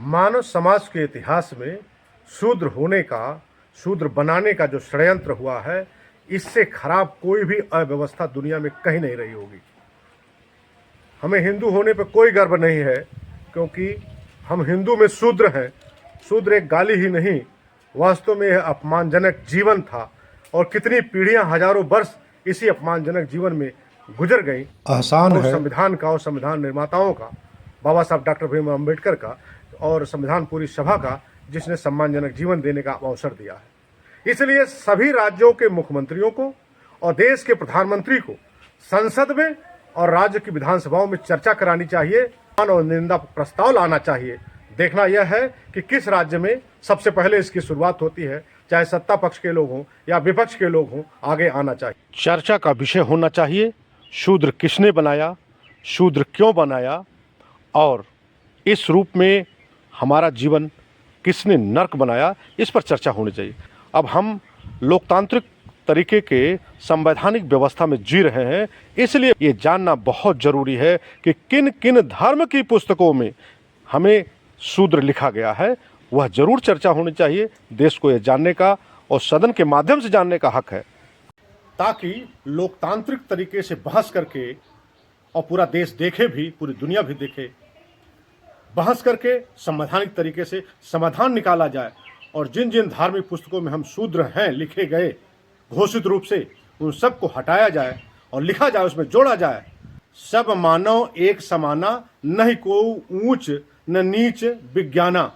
मानव समाज के इतिहास में शूद्र होने का, शूद्र बनाने का जो षड्यंत्र हुआ है, इससे खराब कोई भी अव्यवस्था दुनिया में कहीं नहीं रही होगी। हमें हिंदू होने पर कोई गर्व नहीं है, क्योंकि हम हिंदू में शूद्र हैं। शूद्र एक गाली ही नहीं, वास्तव में यह अपमानजनक जीवन था और कितनी पीढ़ियां, हजारों वर्ष इसी अपमानजनक जीवन में गुजर गई। आसान है संविधान का और संविधान निर्माताओं का, बाबा साहब डॉक्टर भीमराव अम्बेडकर का और संविधान पूरी सभा का, जिसने सम्मानजनक जीवन देने का अवसर दिया है। इसलिए सभी राज्यों के मुख्यमंत्रियों को और देश के प्रधानमंत्री को संसद में और राज्य की विधानसभाओं में चर्चा करानी चाहिए और निंदा प्रस्ताव लाना चाहिए। देखना यह है कि किस राज्य में सबसे पहले इसकी शुरुआत होती है, चाहे सत्ता पक्ष के लोग हों या विपक्ष के लोग हों, आगे आना चाहिए। चर्चा का विषय होना चाहिए, शूद्र किसने बनाया, शूद्र क्यों बनाया और इस रूप में हमारा जीवन किसने नर्क बनाया, इस पर चर्चा होनी चाहिए। अब हम लोकतांत्रिक तरीके के संवैधानिक व्यवस्था में जी रहे हैं, इसलिए ये जानना बहुत ज़रूरी है कि किन किन धर्म की पुस्तकों में हमें शूद्र लिखा गया है। वह जरूर चर्चा होनी चाहिए। देश को यह जानने का और सदन के माध्यम से जानने का हक है, ताकि लोकतांत्रिक तरीके से बहस करके और पूरा देश देखे भी, पूरी दुनिया भी देखे, बहस करके संवैधानिक तरीके से समाधान निकाला जाए और जिन जिन धार्मिक पुस्तकों में हम शूद्र हैं लिखे गए घोषित रूप से, उन सबको हटाया जाए और लिखा जाए, उसमें जोड़ा जाए, सब मानव एक समाना, नहीं को ऊंच न नीच विज्ञाना।